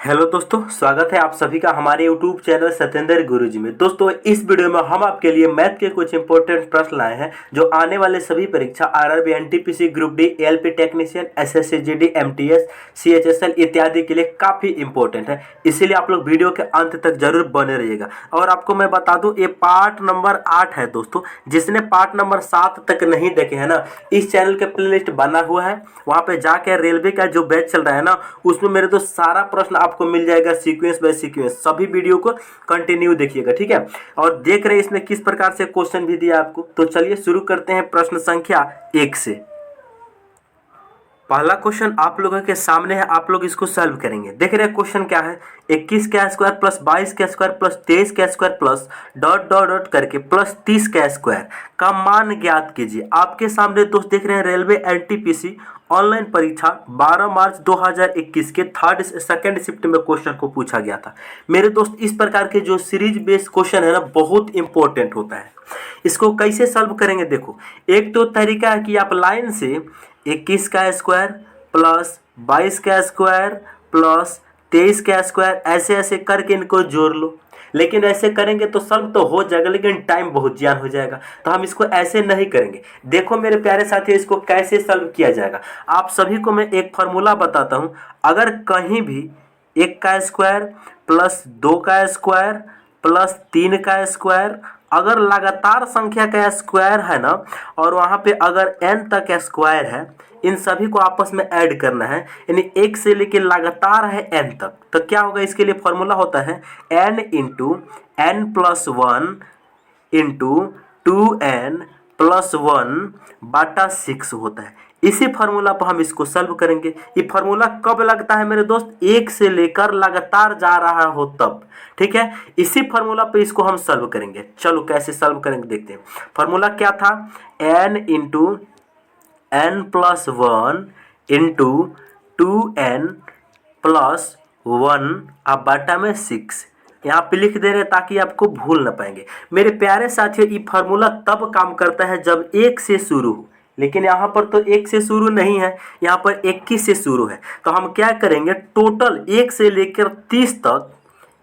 Hello दोस्तों, स्वागत है आप सभी का हमारे यूट्यूब चैनल सत्येंद्र गुरुजी में। दोस्तों, इस वीडियो में हम आपके लिए मैथ के कुछ इंपॉर्टेंट प्रश्न लाए हैं जो आने वाले सभी परीक्षा RRB, NTPC, group D, ALP technician, SSC GD, MTS, CHSL इत्यादि के लिए काफ़ी इंपॉर्टेंट है। इसीलिए आप लोग वीडियो के अंत तक जरूर बने रहिएगा। और आपको मैं बता दूं, ये पार्ट नंबर 8 है दोस्तों। जिसने पार्ट नंबर 7 तक नहीं देखे है ना, इस चैनल के प्लेलिस्ट बना हुआ है, वहाँ पे जाकर रेलवे का जो बैच चल रहा है ना, उसमें मेरे दोस्त सारा प्रश्न आपको मिल जाएगा सीक्वेंस बाय सीक्वेंस। सभी वीडियो को कंटिन्यू देखिएगा, ठीक है। और देख रहे हैं इसमें किस प्रकार से क्वेश्चन भी दिया आपको। तो चलिए शुरू करते हैं प्रश्न संख्या 1 से। पहला क्वेश्चन आप लोगों के सामने है, आप लोग इसको सॉल्व करेंगे। देख रहे हैं क्वेश्चन क्या है। 21 का स्क्वायर प्लस 22 का स्क्वायर प्लस 23 का square plus dot dot dot करके प्लस 30 का स्क्वायर का मान ज्ञात कीजिए। आपके सामने दोस्त देख रहे हैं रेलवे एनटीपीसी ऑनलाइन परीक्षा 12 मार्च 2021 के सेकंड शिफ्ट में क्वेश्चन को पूछा गया था। मेरे दोस्त, इस प्रकार के जो सीरीज बेस्ड क्वेश्चन है ना, बहुत इंपॉर्टेंट होता है। इसको कैसे सॉल्व करेंगे देखो। एक तो तरीका है कि आप लाइन से 21 का स्क्वायर प्लस 22 का स्क्वायर प्लस 23 का स्क्वायर ऐसे ऐसे करके इनको जोड़ लो। लेकिन ऐसे करेंगे तो सॉल्व तो हो जाएगा, लेकिन टाइम बहुत ज्यादा हो जाएगा। तो हम इसको ऐसे नहीं करेंगे। देखो मेरे प्यारे साथियों, इसको कैसे सॉल्व किया जाएगा। आप सभी को मैं एक फार्मूला बताता हूँ। अगर कहीं भी 1 का स्क्वायर प्लस 2 का स्क्वायर प्लस 3 का स्क्वायर, अगर लगातार संख्या का स्क्वायर है ना, और वहाँ पे अगर n तक स्क्वायर है, इन सभी को आपस में ऐड करना है। यानी 1 से लेके लगातार है n तक, तो क्या होगा। इसके लिए फॉर्मूला होता है n into n plus 1 into 2n plus 1 बटा 6 होता है। इसी फार्मूला पर हम इसको सॉल्व करेंगे। ये फार्मूला कब लगता है मेरे दोस्त, 1 से लेकर लगातार जा रहा हो तब, ठीक है। इसी फार्मूला पे इसको हम सॉल्व करेंगे। चलो कैसे सॉल्व करेंगे देखते हैं। फार्मूला क्या था, n into n plus 1 into 2n plus 1 अब बटा में 6 यहाँ पे लिख दे रहे हैं ताकि आपको भूल ना पाएंगे। मेरे प्यारे साथियों, ये फार्मूला तब काम करता है जब 1 से शुरू हो, लेकिन यहाँ पर तो 1 से शुरू नहीं है, यहाँ पर 21 से शुरू है। तो हम क्या करेंगे, टोटल 1 से लेकर 30 तक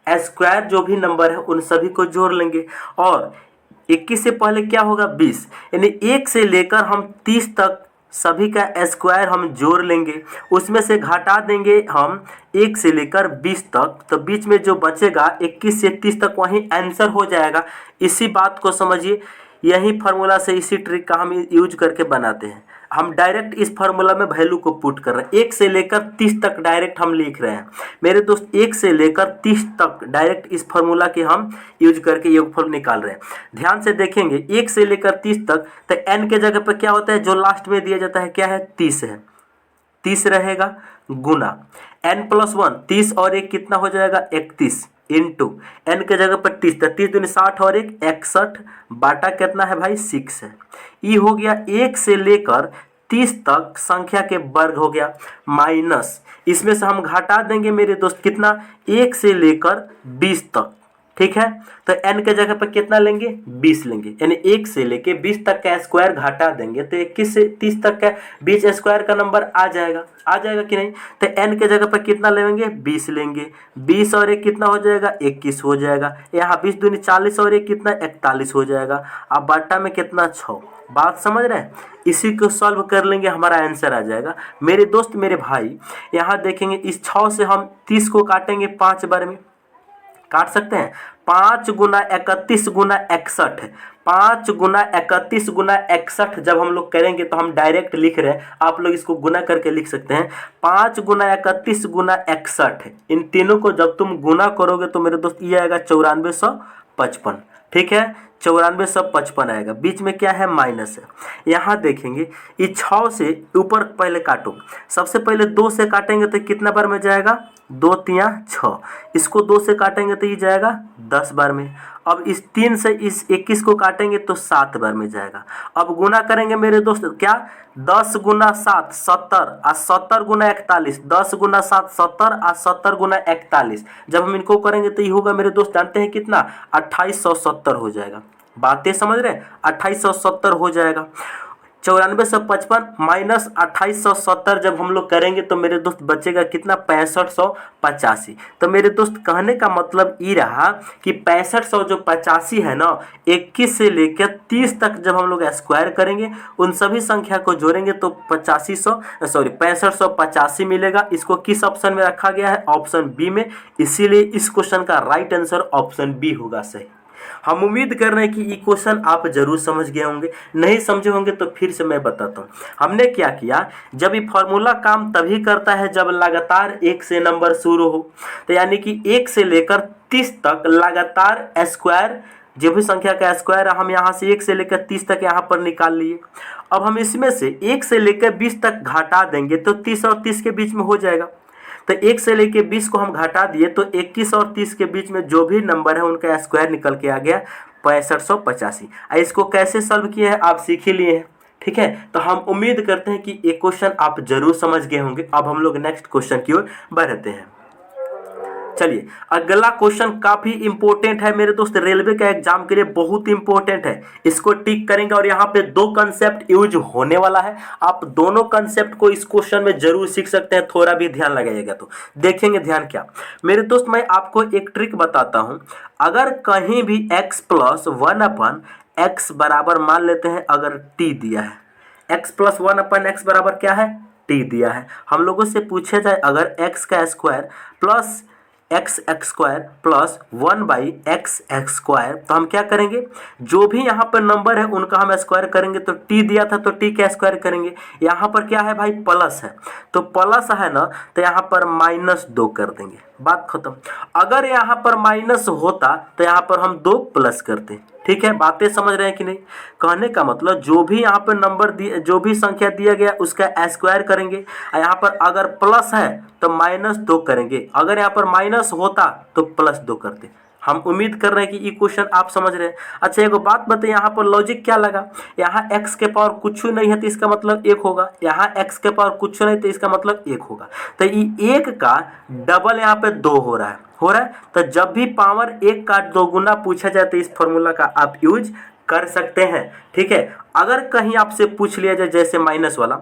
स्क्वायर जो भी नंबर है उन सभी को जोड़ लेंगे। और 21 से पहले क्या होगा, 20, यानी 1 से लेकर हम 30 तक सभी का स्क्वायर हम जोड़ लेंगे। उसमें से घटा देंगे हम 1 से लेकर 20 तक, तो बीच में जो बचेगा 21 से 30 तक वही आंसर हो जाएगा। इसी बात को समझिए। यही फार्मूला से, इसी ट्रिक का हम यूज करके बनाते हैं। हम डायरेक्ट इस फार्मूला में वैल्यू को पुट कर रहे हैं। 1 से लेकर 30 तक डायरेक्ट हम लिख रहे हैं मेरे दोस्त। 1 से लेकर 30 तक डायरेक्ट इस फार्मूला के हम यूज करके योगफल निकाल रहे हैं। ध्यान से देखेंगे, 1 से लेकर 30 तक, तो n के जगह पर क्या होता है, जो लास्ट में दिया जाता है क्या है, 30 है। 30 रहेगा गुना n प्लस 1, 30 और 1 कितना हो जाएगा, 31 इंटू n के जगह पर 30, 30 दूनी 60 और 1 61 बाटा कितना है भाई, 6 है। ये हो गया 1 से लेकर 30 तक संख्या के वर्ग हो गया, माइनस इसमें से हम घटा देंगे मेरे दोस्त कितना, 1 से लेकर 20 तक, ठीक है। तो n के जगह पर कितना लेंगे, 20 लेंगे। यानी 1 से लेके 20 तक का स्क्वायर घटा देंगे तो 21 से 30 तक का 20 स्क्वायर का नंबर आ जाएगा कि नहीं। तो n के जगह पर कितना लेंगे, 20 लेंगे। 20 और 1 कितना हो जाएगा, 21 हो जाएगा। यहाँ 20 दूनी 40 और 1 कितना, 41 हो जाएगा। अब बाटा में कितना, 6। बात समझ रहे हैं। इसी को सॉल्व कर लेंगे, हमारा आंसर आ जाएगा। मेरे दोस्त मेरे भाई, यहाँ देखेंगे इस 6 से हम 30 को काटेंगे 5 बार में, काट सकते हैं। 5 गुना 31 गुना 61 है। 5 गुना 31 गुना 61 जब हम लोग करेंगे तो हम डायरेक्ट लिख रहे हैं, आप लोग इसको गुना करके लिख सकते हैं। 5 गुना 31 गुना 61 है। इन तीनों को जब तुम गुना करोगे तो मेरे दोस्त ये आएगा 9455, ठीक है। 9455 आएगा। बीच में क्या है, माइनस है। यहाँ देखेंगे इस 6 से ऊपर पहले काटो। सबसे पहले 2 से काटेंगे तो कितना बार में जाएगा, 2 तिया 6। इसको 2 से काटेंगे तो ये जाएगा 10 बार में। अब इस 3 से इस 21 को काटेंगे तो 7 बार में जाएगा। अब गुना करेंगे मेरे दोस्त, क्या, 10 गुना 7 70 और 70 गुना 41, 10 गुना 7 70 और 70 गुना 41। जब हम इनको करेंगे तो ये होगा मेरे दोस्त, जानते हैं कितना, 2870 हो जाएगा। बातें समझ रहे हैं, 2870 हो जाएगा। 9455 माइनस 2870 जब हम लोग करेंगे तो मेरे दोस्त बचेगा कितना 6585। तो मेरे दोस्त कहने का मतलब ये रहा कि 6500 जो 85 है ना 21 से लेकर 30 तक जब हम लोग स्क्वायर करेंगे उन सभी संख्या को जोड़ेंगे तो 6585 मिलेगा। इसको किस ऑप्शन में रखा गया है? ऑप्शन बी में। इसीलिए इस क्वेश्चन का राइट आंसर ऑप्शन बी होगा सही। हम उम्मीद कर रहे हैं कि ये क्वेश्चन आप जरूर समझ गए होंगे, नहीं समझे होंगे तो फिर से मैं बताता हूँ। हमने क्या किया, जब ये फॉर्मूला काम तभी करता है जब लगातार 1 से नंबर शुरू हो। तो यानी कि 1 से लेकर 30 तक लगातार स्क्वायर, जो भी संख्या का स्क्वायर है हम यहाँ से 1 से लेकर 30 तक यहाँ पर निकाल लिए। अब हम इसमें से 1 से लेकर 20 तक घटा देंगे तो 30 और 30 के बीच में हो जाएगा। तो 1 से लेके 20 को हम घटा दिए तो 21 और 30 के बीच में जो भी नंबर है उनका स्क्वायर निकल के आ गया 6585। इसको कैसे सॉल्व किए हैं आप सीख ही लिए हैं, ठीक है। तो हम उम्मीद करते हैं कि ये क्वेश्चन आप जरूर समझ गए होंगे। अब हम लोग नेक्स्ट क्वेश्चन की ओर बढ़ते हैं। चलिए अगला क्वेश्चन काफी इंपॉर्टेंट है मेरे दोस्त, रेलवे का एग्जाम के लिए बहुत इंपॉर्टेंट है। इसको टिक करेंगे और यहाँ पे 2 कंसेप्ट यूज होने वाला है। आप दोनों कंसेप्ट को इस क्वेश्चन में जरूर सीख सकते हैं, थोड़ा भी ध्यान लगाइएगा तो देखेंगे। ध्यान क्या मेरे दोस्त, मैं आपको एक ट्रिक बताता हूँ। अगर कहीं भी x प्लस 1/x बराबर मान लेते हैं, अगर t दिया है, x प्लस 1/x बराबर क्या है? t दिया है। हम लोगों से पूछा जाए अगर x का square plus x square plus 1/x square, तो हम क्या करेंगे, जो भी यहाँ पर नंबर है उनका हम स्क्वायर करेंगे। तो t दिया था तो t का स्क्वायर करेंगे। यहाँ पर क्या है भाई? प्लस है, तो प्लस है ना, तो यहाँ पर -2 कर देंगे, बात खत्म। अगर यहाँ पर माइनस होता तो यहाँ पर हम 2 प्लस करते। ठीक है, बातें समझ रहे हैं कि नहीं? कहने का मतलब जो भी यहाँ पर नंबर दिए, जो भी संख्या दिया गया उसका स्क्वायर करेंगे। यहाँ पर अगर प्लस है तो -2 करेंगे, अगर यहाँ पर माइनस होता तो +2 करते। हम उम्मीद कर रहे हैं कि ये क्वेश्चन आप समझ रहे हैं। अच्छा एक बात बताइए, यहाँ पर लॉजिक क्या लगा? यहाँ x के पावर कुछ नहीं है तो इसका मतलब 1 होगा, यहाँ x के पावर कुछ नहीं तो इसका मतलब 1 होगा। तो ये 1 का डबल यहाँ पे 2 हो रहा है। तो जब भी पावर 1 का 2 गुना पूछा जाए तो इस फॉर्मूला का आप यूज कर सकते हैं। ठीक है, अगर कहीं आपसे पूछ लिया जाए जैसे माइनस वाला,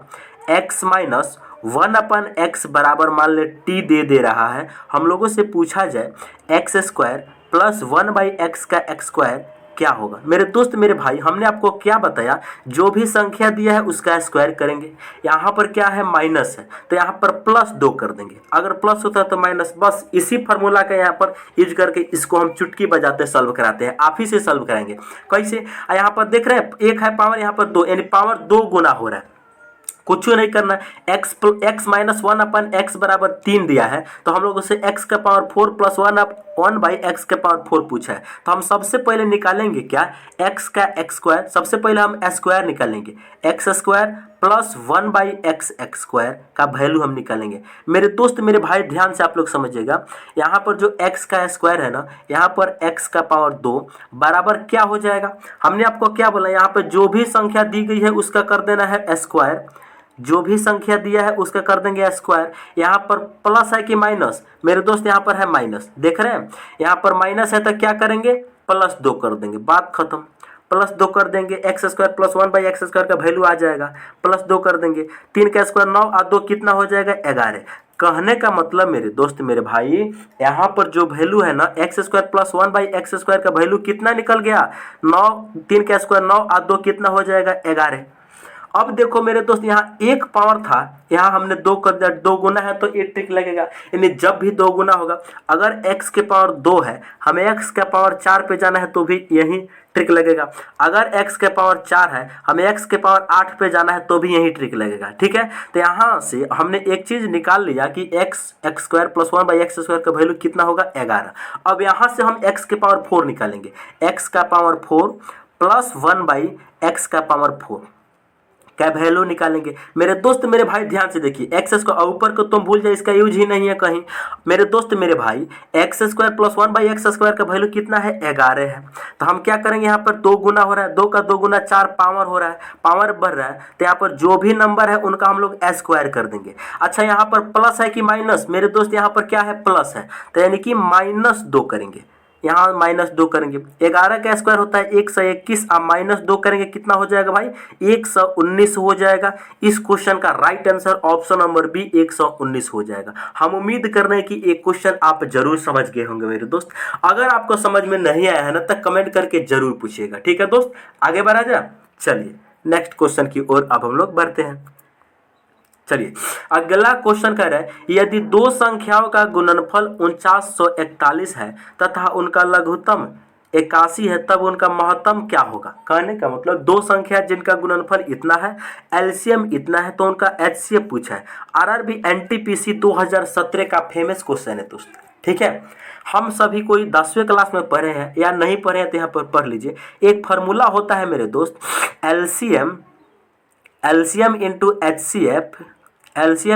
x माइनस 1/x बराबर मान ले t दे रहा है, हम लोगों से पूछा जाए x स्क्वायर प्लस 1/x का x स्क्वायर क्या होगा? मेरे दोस्त मेरे भाई, हमने आपको क्या बताया, जो भी संख्या दिया है उसका स्क्वायर करेंगे। यहाँ पर क्या है? माइनस है, तो यहाँ पर +2 कर देंगे। अगर प्लस होता है तो माइनस, बस इसी फार्मूला का यहाँ पर यूज करके इसको हम चुटकी बजाते सॉल्व कराते हैं। आप ही से सॉल्व कराएंगे कैसे? यहाँ पर देख रहे हैं 1 है पावर, यहाँ पर 2, यानी पावर 2 गुना हो रहा है। कुछ नहीं करना है, x माइनस 1/x बराबर 3 दिया है, तो हम लोग उसे x का पावर 4 प्लस 1/x के पावर 4 पूछा है। तो हम सबसे पहले निकालेंगे क्या? x का x स्क्वायर। सबसे पहले हम स्क्वायर निकालेंगे, x square plus 1/x square का वैल्यू हम निकालेंगे। मेरे दोस्त मेरे भाई ध्यान से आप लोग समझिएगा, यहाँ पर जो x का स्क्वायर है ना, यहाँ पर x का पावर 2 बराबर क्या हो जाएगा? हमने आपको क्या बोला, यहाँ पर जो भी संख्या दी गई है उसका कर देना है स्क्वायर, जो भी संख्या दिया है उसका कर देंगे स्क्वायर। यहाँ पर प्लस है कि माइनस? मेरे दोस्त यहाँ पर है माइनस, देख रहे हैं यहाँ पर माइनस है तो क्या करेंगे? +2 कर देंगे, बात खत्म। +2 कर देंगे, x square plus 1/x square का वैल्यू आ जाएगा, +2 कर देंगे। 3 का स्क्वायर 9 और 2 कितना हो जाएगा? 11। कहने का मतलब मेरे दोस्त मेरे भाई, यहाँ पर जो वैल्यू है ना, x square plus 1/x square का वैल्यू कितना निकल गया? 9। 3 का स्क्वायर 9 और 2 कितना हो जाएगा? 11। अब देखो मेरे दोस्त, यहाँ 1 पावर था, यहाँ हमने 2 कर दिया, 2 गुना है तो 1 ट्रिक लगेगा। यानी जब भी 2 गुना होगा, अगर x के पावर 2 है, हमें x के पावर 4 पे जाना है तो भी यही ट्रिक लगेगा। अगर x के पावर 4 है, हमें x के पावर 8 पे जाना है तो भी यही ट्रिक लगेगा। ठीक है, तो यहाँ से हमने एक चीज़ निकाल लिया कि x square plus 1/x square का वैल्यू कितना होगा? 11। अब यहाँ से हम x के पावर 4 निकालेंगे, x का पावर 4 प्लस 1/x का पावर 4 क्या वैल्यू निकालेंगे। मेरे दोस्त मेरे भाई ध्यान से देखिए, एक्स को ऊपर को तुम भूल जाए, इसका यूज ही नहीं है कहीं। मेरे दोस्त मेरे भाई, x square plus 1/x square का वैल्यू कितना है? 11 है। तो हम क्या करेंगे, यहाँ पर 2 गुना हो रहा है, 2 का 2 गुना 4 पावर हो रहा है, पावर बढ़ रहा है, तो यहाँ पर जो भी नंबर है उनका हम लोग स्क्वायर कर देंगे। अच्छा यहाँ पर प्लस है कि माइनस? मेरे दोस्त यहाँ पर क्या है? प्लस है, तो यानी कि -2 करेंगे। यहाँ -2 करेंगे। 11 का स्क्वायर होता है 121, आप -2 करेंगे कितना हो जाएगा भाई, 119 हो जाएगा। इस क्वेश्चन का right answer option number B 119 हो जाएगा। हम उम्मीद कर रहे हैं कि एक क्वेश्चन आप जरूर समझ गए होंगे मेरे दोस्त। अगर आपको समझ में नहीं आया है ना तो कमेंट करके जरूर पूछिएगा, ठीक है दोस्त। आगे बढ़ा जाए, चलिए नेक्स्ट क्वेश्चन की ओर अब हम लोग बढ़ते हैं। चलिए अगला क्वेश्चन कह रहा है, यदि दो संख्याओं का गुणनफल 4941 है तथा उनका लघुत्तम 81 है, तब उनका महत्तम क्या होगा। कहने का मतलब दो संख्या जिनका गुणनफल इतना है, एलसीएम इतना है, तो उनका एचसीएफ पूछा है। आरआरबी एनटीपीसी 2017 का फेमस क्वेश्चन है दोस्त, ठीक है। हम सभी कोई 10वीं क्लास में पढ़े हैं या नहीं पढ़े हैं तो यहाँ पर पढ़ लीजिए। एक फार्मूला होता है मेरे दोस्त, एलसीएम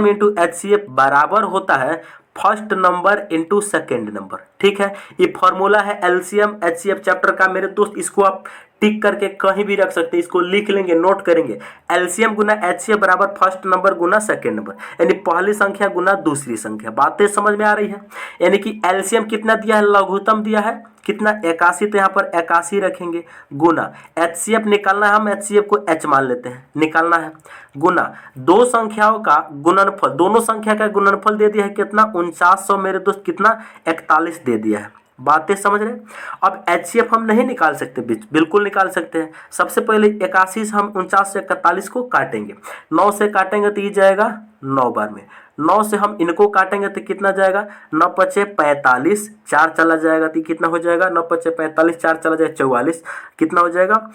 इंटू एचसीएफ बराबर होता है first number into second number, ठीक है। ये फॉर्मूला है एलसीएम एचसीएफ चैप्टर का मेरे दोस्त, इसको आप टिक करके कहीं भी रख सकते हैं, इसको लिख लेंगे, नोट करेंगे। एलसीएम गुना एचसीएफ बराबर फर्स्ट नंबर गुना सेकेंड नंबर, यानी पहली संख्या गुना दूसरी संख्या। बातें समझ में आ रही है। यानी कि एलसीएम कितना दिया है, लघुत्तम दिया है कितना 81, तो यहाँ पर 81 रखेंगे, गुना एचसीएफ निकालना है, हम एचसीएफ को एच मान लेते हैं, निकालना है, गुना दो संख्याओं का गुणनफल, दोनों संख्या का गुणनफल दे दिया है कितना 4900 मेरे दोस्त, कितना 41 दे दिया है। बातें समझ रहे हैं। अब एचसीएफ हम नहीं निकाल सकते, बिल्कुल निकाल सकते हैं। सबसे पहले 81 से हम 49 से 41 को काटेंगे, 9 से काटेंगे तो ये जाएगा 9 बार में, 9 से हम इनको काटेंगे तो कितना जाएगा, 9 पचे 45, 4 चला जाएगा तो कितना हो जाएगा, 9 पचे 45, 4 चला जाएगा 44, कितना हो जाएगा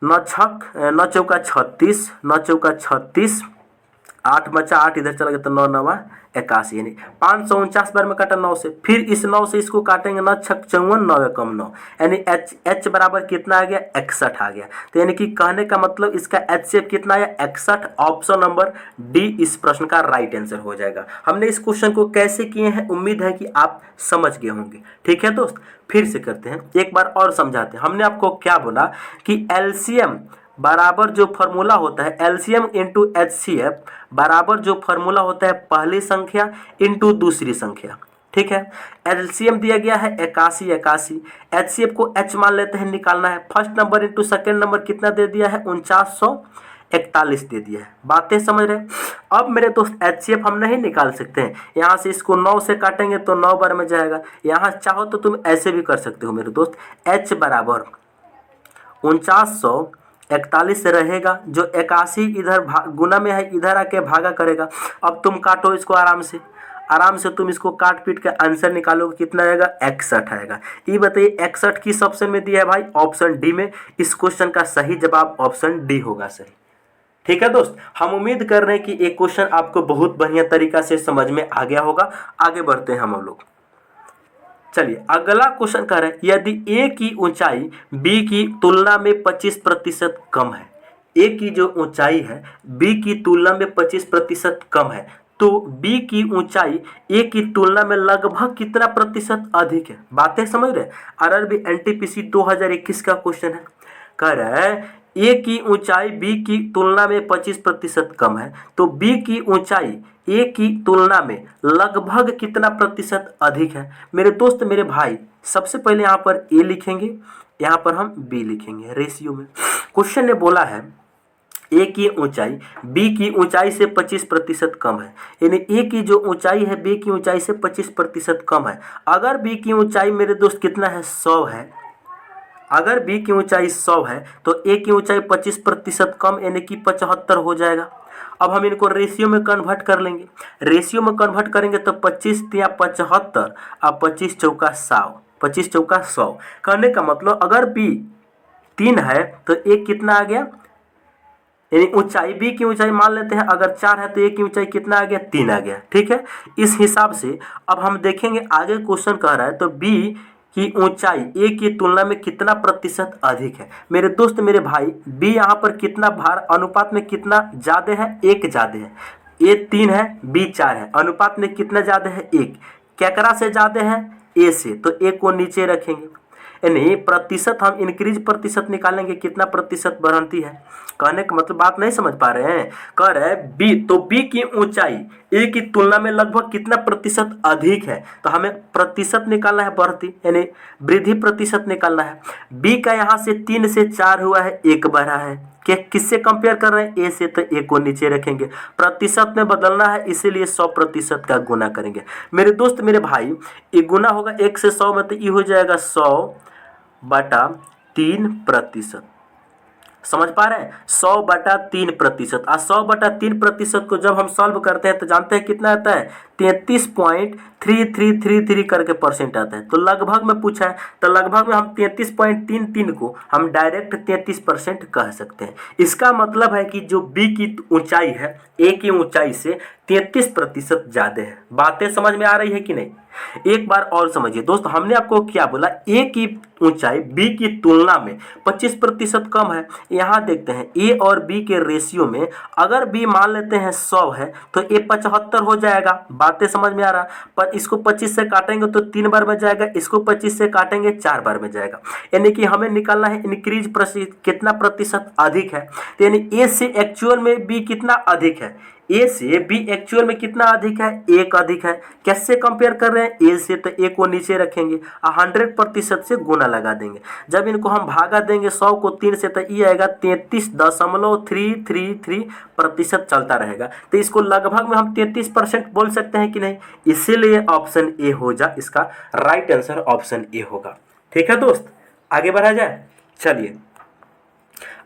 9 चौका 36, 9 चौका 36, 8 बचा 8 इधर चला गया तो 9 9 81, यानी 549 बार में काटा 9 से, फिर इस 9 से इसको काटेंगे, 9 छक 54, 9 कम 9, यानी एच बराबर कितना आ गया 61 आ गया। तो यानी कि कहने का मतलब इसका एचसीएफ कितना आया 61, ऑप्शन नंबर डी इस प्रश्न का राइट आंसर हो जाएगा। हमने इस क्वेश्चन को कैसे किए हैं, उम्मीद है कि आप समझ गए होंगे, ठीक है दोस्त। फिर से करते हैं, एक बार और समझाते हैं। हमने आपको क्या बोला कि एलसीएम बराबर जो फॉर्मूला होता है, एलसीएम इंटू एचसीएफ बराबर जो फॉर्मूला होता है पहली संख्या इंटू दूसरी संख्या, ठीक है। एलसीएम दिया गया है 81, एचसीएफ को एच मान लेते हैं, निकालना है। First number into second number कितना दे दिया है 4941 दे दिया है। बातें समझ रहे हैं। अब मेरे दोस्त एचसीएफ हम नहीं निकाल सकते हैं, यहाँ से इसको 9 से काटेंगे तो 9 बार में जाएगा। यहाँ चाहो तो तुम ऐसे भी कर सकते हो मेरे दोस्त, एच बराबर 4941 रहेगा, जो 81 इधर गुना में है, इधर आके भागा करेगा। अब तुम काटो इसको आराम से तुम इसको काट पीट के आंसर निकालोगे, कितना आएगा 61 आएगा। ये बताइए 61 किस ऑप्शन में दिया है भाई, ऑप्शन डी में। इस क्वेश्चन का सही जवाब ऑप्शन डी होगा सही, ठीक है दोस्त। हम उम्मीद कर रहे हैं कि एक क्वेश्चन आपको बहुत बढ़िया तरीका से समझ में आ गया होगा। आगे बढ़ते हैं हम लोग। चलिए अगला क्वेश्चन कह रहे हैं, यदि ए की ऊंचाई बी की तुलना में 25% कम है, ए की जो ऊंचाई है बी की तुलना में 25% कम है, तो बी की ऊंचाई ए की तुलना में लगभग कितना प्रतिशत अधिक है। बातें समझ रहे हैं। आरआरबी एनटीपीसी 2021 का क्वेश्चन है, कह रहा है ए की ऊंचाई बी की तुलना में 25% कम है, तो बी की ऊंचाई ए की तुलना में लगभग कितना प्रतिशत अधिक है। मेरे दोस्त मेरे भाई, सबसे पहले यहाँ पर ए लिखेंगे, यहाँ पर हम बी लिखेंगे रेशियो में। क्वेश्चन ने बोला है ए की ऊंचाई बी की ऊंचाई से 25% कम है, यानी ए की जो ऊंचाई है बी की ऊंचाई से 25% कम है। अगर बी की ऊंचाई मेरे दोस्त कितना है 100 है, अगर बी की ऊंचाई 100 है तो ए की ऊंचाई 25% कम यानी कि 75 हो जाएगा। अब हम इनको रेशियो में कन्वर्ट कर लेंगे, रेशियो में कन्वर्ट करेंगे तो 25 या 75 और 25 चौका 100, 25 चौका 100। कहने का मतलब अगर बी 3 है तो ए कितना आ गया, यानी ऊंचाई बी की ऊंचाई मान लेते हैं, अगर 4 है तो ए की ऊंचाई कितना आ गया 3 आ गया, ठीक है। इस हिसाब से अब हम देखेंगे आगे क्वेश्चन कह रहा है तो बी की ऊंचाई ए की तुलना में कितना प्रतिशत अधिक है। मेरे दोस्त मेरे भाई, बी यहाँ पर कितना भार अनुपात में कितना ज़्यादा है, 1 ज़्यादा है। ए 3 है बी 4 है, अनुपात में कितना ज़्यादा है 1। केकरा से ज़्यादा है ए से, तो ए को नीचे रखेंगे, यानी प्रतिशत हम इंक्रीज प्रतिशत निकालेंगे, कितना प्रतिशत बढ़ती है। कहने का मतलब बात नहीं समझ पा रहे हैं। कह रहे हैं बी, तो बी की ऊंचाई ए की तुलना में लगभग कितना प्रतिशत अधिक है, तो हमें प्रतिशत निकालना है, बढ़ती यानी वृद्धि प्रतिशत निकालना है। बी का यहाँ से 3 से 4 हुआ है, 1 बढ़ा है, कि किससे कंपेयर कर रहे हैं, ए से, तो ए को नीचे रखेंगे, प्रतिशत में बदलना है, इसीलिए 100% का गुना करेंगे। मेरे दोस्त मेरे भाई, ये गुना होगा 1 से 100 में, तो ये हो जाएगा 100/3%। समझ पा रहे हैं, 100/3%। 100/3% को जब हम सॉल्व करते हैं तो जानते हैं कितना आता है, 33.3333 करके परसेंट आता है। तो लगभग में पूछा है, तो लगभग में हम 33.33 को हम डायरेक्ट 33% कह सकते हैं। इसका मतलब है कि जो बी की ऊंचाई है ए की ऊंचाई से 33% ज्यादा है। बातें समझ में आ रही है कि नहीं? एक बार और समझिए दोस्त, हमने आपको क्या बोला, ए की ऊंचाई बी की तुलना में 25% कम है। यहाँ देखते हैं ए और बी के रेशियो में, अगर बी मान लेते हैं 100 है तो ए 75 हो जाएगा। बातें समझ में आ रहा, पर इसको 25 से काटेंगे तो 3 बार में जाएगा, इसको 25 से काटेंगे 4 बार में जाएगा। यानी कि हमें निकालना है इंक्रीज कितना प्रतिशत अधिक है, तो यानी ए से एक्चुअल में बी कितना अधिक है, ए से बी एक्चुअल में कितना अधिक है, 1 अधिक है। कैसे कंपेयर कर रहे हैं, ए से, तो ए को नीचे रखेंगे, 100% से गुना लगा देंगे। जब इनको हम भागा देंगे 100 को 3 से, तो ये आएगा 33.333% चलता रहेगा। तो इसको लगभग में हम 33% बोल सकते हैं कि नहीं, इसीलिए ऑप्शन ए हो जा, इसका राइट आंसर ऑप्शन ए होगा। ठीक है दोस्त, आगे बढ़ा जाए। चलिए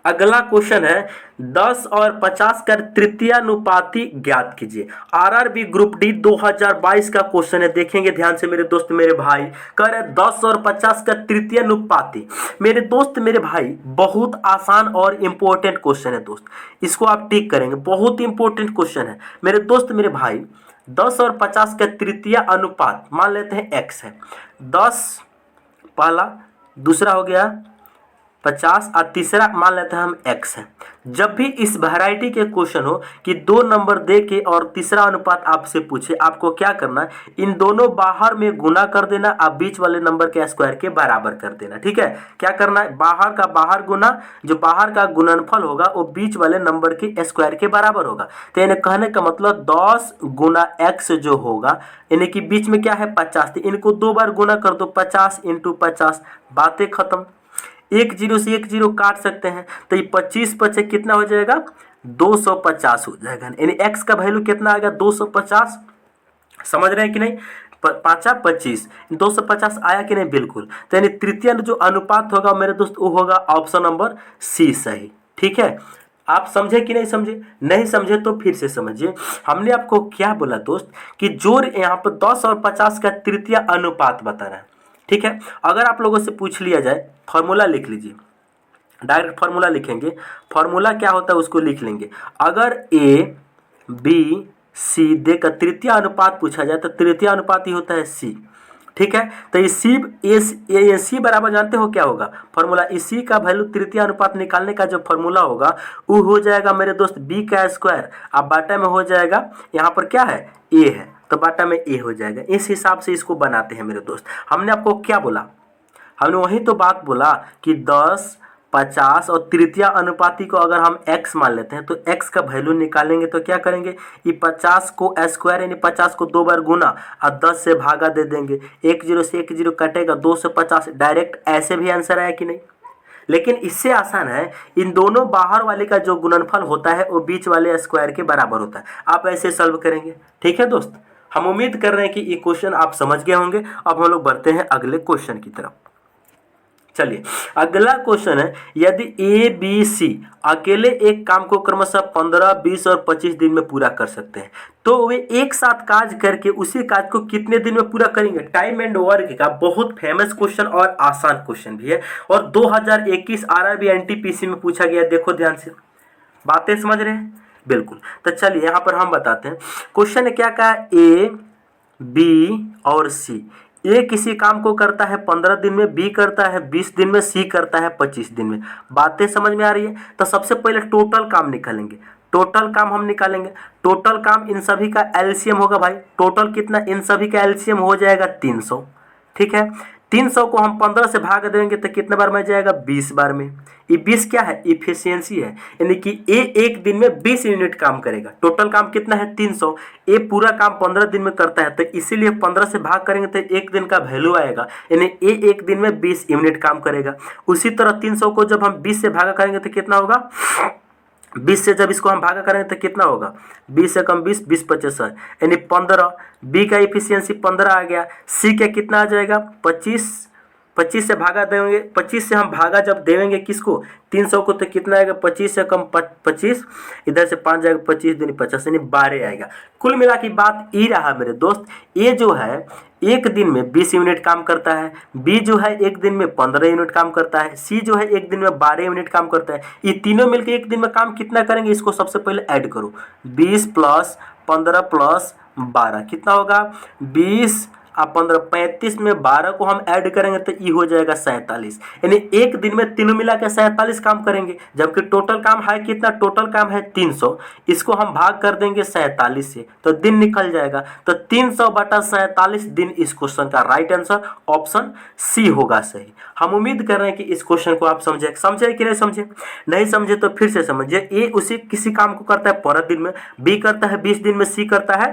अगला क्वेश्चन है, 10 और 50 का तृतीयानुपाती ज्ञात कीजिए। आरआरबी ग्रुप डी 2022 का क्वेश्चन है, देखेंगे ध्यान से मेरे दोस्त मेरे भाई। कह रहे 10 और 50 का तृतीयानुपाती। मेरे दोस्त मेरे भाई, बहुत आसान और इंपॉर्टेंट क्वेश्चन है दोस्त, इसको आप टिक करेंगे, बहुत इंपॉर्टेंट क्वेश्चन है मेरे दोस्त मेरे भाई। 10 और 50 का तृतीय अनुपात मान लेते हैं x है, 10 पहला, दूसरा हो गया 50 और तीसरा मान लेते हैं हम x है। जब भी इस वैरायटी के क्वेश्चन हो कि 2 नंबर दे के और तीसरा अनुपात आपसे पूछे, आपको क्या करना है, इन दोनों बाहर में गुना कर देना, आप बीच वाले नंबर के स्क्वायर के बराबर कर देना। ठीक है, क्या करना है, बाहर का बाहर गुना, जो बाहर का गुणनफल होगा वो बीच वाले नंबर के स्क्वायर के बराबर होगा। तो यानी कहने का मतलब 10 गुना x जो होगा, यानी कि बीच में क्या है 50, तो इनको 2 बार गुना कर दो, 50 × 50, बातें खत्म। 1 0 से 1 0 काट सकते हैं, तो ये 25 बचे कितना हो जाएगा, 250 हो जाएगा। यानी x का वैल्यू कितना आ गया, 250। समझ रहे हैं कि नहीं, 5 25, 250 आया कि नहीं, बिल्कुल। तो यानी तृतीय जो अनुपात होगा मेरे दोस्त, वो होगा ऑप्शन नंबर सी सही। ठीक है, आप समझे कि नहीं समझे? नहीं समझे तो फिर से समझिए। हमने आपको क्या बोला दोस्त, कि जो यहाँ पर 10 और 50 का तृतीय अनुपात बता रहा है। ठीक है, अगर आप लोगों से पूछ लिया जाए, फॉर्मूला लिख लीजिए, डायरेक्ट फॉर्मूला लिखेंगे। फॉर्मूला क्या होता है उसको लिख लेंगे। अगर ए बी सी देकर तृतीय अनुपात पूछा जाए तो तृतीय अनुपात ही होता है सी। ठीक है, तो ये सी बराबर जानते हो क्या होगा फॉर्मूला, इसी का वैल्यू तृतीय अनुपात निकालने का जो फॉर्मूला होगा वो हो जाएगा मेरे दोस्त बी का स्क्वायर, अब बाटा में हो जाएगा, यहाँ पर क्या है ए है तो बाटा में ए हो जाएगा। इस हिसाब से इसको बनाते हैं मेरे दोस्त। हमने आपको क्या बोला, हमने वही तो बात बोला कि 10 50 और तृतीय अनुपाती को अगर हम x मान लेते हैं तो x का वैल्यू निकालेंगे तो क्या करेंगे, ये 50 को स्क्वायर यानी 50 को 2 बार गुना और 10 से भागा दे देंगे, 1 0 से 1 0 कटेगा, 250। डायरेक्ट ऐसे भी आंसर आया कि नहीं, लेकिन इससे आसान है, इन दोनों बाहर वाले का जो गुणनफल होता है वो बीच वाले स्क्वायर के बराबर होता है। आप ऐसे सॉल्व करेंगे। ठीक है दोस्त, हम उम्मीद कर रहे हैं कि ये क्वेश्चन आप समझ गए होंगे। अब हम लोग बढ़ते हैं अगले क्वेश्चन की तरफ। चलिए अगला क्वेश्चन है, यदि ए बी सी अकेले एक काम को क्रमशः 15 20 और 25 दिन में पूरा कर सकते हैं तो वे एक साथ काज करके उसी काज को कितने दिन में पूरा करेंगे। टाइम एंड वर्क का बहुत फेमस क्वेश्चन और आसान क्वेश्चन भी है, और 2021 आरआरबी एनटीपीसी में पूछा गया। देखो ध्यान से, बातें समझ रहे हैं, बिल्कुल। तो चलिए यहाँ पर हम बताते हैं क्वेश्चन ने क्या कहा, ए बी और सी। ए किसी काम को करता है 15 दिन में, बी करता है 20 दिन में, सी करता है 25 दिन में। बातें समझ में आ रही है? तो सबसे पहले टोटल काम निकालेंगे। टोटल काम हम निकालेंगे, टोटल काम इन सभी का एलसीएम होगा भाई। टोटल कितना, इन सभी का एलसीएम हो जाएगा 300। ठीक है, 300 को हम 15 से भाग देंगे तो कितने बार में जाएगा? 20 बार में। ये 20 क्या है? इफिशियंसी है, यानी कि ए एक दिन में 20 यूनिट काम करेगा। टोटल काम कितना है? 300। ए पूरा काम 15 दिन में करता है, तो इसीलिए 15 से भाग करेंगे तो एक दिन का वैल्यू आएगा, यानी ए एक दिन में 20 यूनिट काम करेगा। उसी तरह 300 को जब हम 20 से भागा करेंगे तो कितना होगा? 20 से जब इसको हम भागा करेंगे तो कितना होगा? 20 से कम 20, 20 25 यानी 15। बी का इफिशियंसी 15 आ गया। सी का कितना आ जाएगा? 25। 25 से भागा देंगे, 25 से हम भागा जब देंगे किसको? 300 को, तो कितना आएगा? 25 से कम 25, इधर से 5 जाएगा, 25 दूनी 50 यानी 12 आएगा। कुल मिला की बात ये रहा मेरे दोस्त, ए जो है एक दिन में 20 यूनिट काम करता है, बी जो है एक दिन में 15 यूनिट काम करता है, सी जो है एक दिन में 12 यूनिट काम करता है। ये तीनों मिलकर एक दिन में काम कितना करेंगे? इसको सबसे पहले ऐड करो। 20 प्लस 15 प्लस 12 कितना होगा? 20 और 15, 35 में 12 को हम ऐड करेंगे तो ये हो जाएगा 47, यानी एक दिन में तीनों मिला के 47 काम करेंगे। जबकि टोटल काम है कितना? टोटल काम है 300, इसको हम भाग कर देंगे 47 से तो दिन निकल जाएगा। तो 300/47 दिन इस क्वेश्चन का राइट आंसर ऑप्शन सी होगा सही। हम उम्मीद कर रहे हैं कि इस क्वेश्चन को आप समझे कि नहीं समझे? नहीं समझे तो फिर से समझिए। ए उसी किसी काम को करता है 15 दिन में, बी करता है 20 दिन में, सी करता है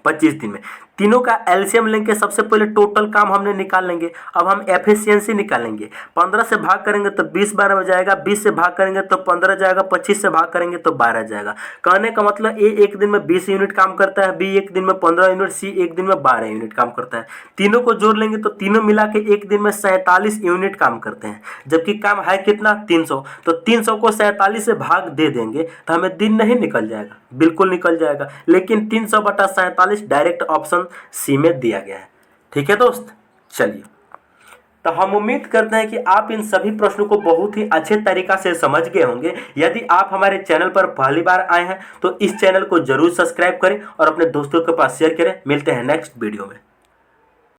25 दिन में। तीनों का एलसीएम लेंगे, सबसे पहले टोटल काम हमने निकाल लेंगे। अब हम एफिशिएंसी निकालेंगे। 15 से भाग करेंगे तो 20 बार हो जाएगा, 20 से भाग करेंगे तो 15 जाएगा, 25 से भाग करेंगे तो 12 जाएगा। कहने का मतलब ए एक दिन में 20 यूनिट काम करता है, बी एक दिन में 15 यूनिट, सी एक दिन में 12 यूनिट काम करता है। तीनों को जोड़ लेंगे तो तीनों मिला के एक दिन में 47 यूनिट काम करते हैं, जबकि काम है कितना? 300। तो 300 को 47 से भाग दे देंगे तो हमें दिन नहीं निकल जाएगा? बिल्कुल निकल जाएगा, लेकिन 300/47 डायरेक्ट ऑप्शन सी में दिया गया है। ठीक है दोस्त, चलिए तो हम उम्मीद करते हैं कि आप इन सभी प्रश्नों को बहुत ही अच्छे तरीका से समझ गए होंगे। यदि आप हमारे चैनल पर पहली बार आए हैं तो इस चैनल को जरूर सब्सक्राइब करें और अपने दोस्तों के पास शेयर करें। मिलते हैं नेक्स्ट वीडियो में।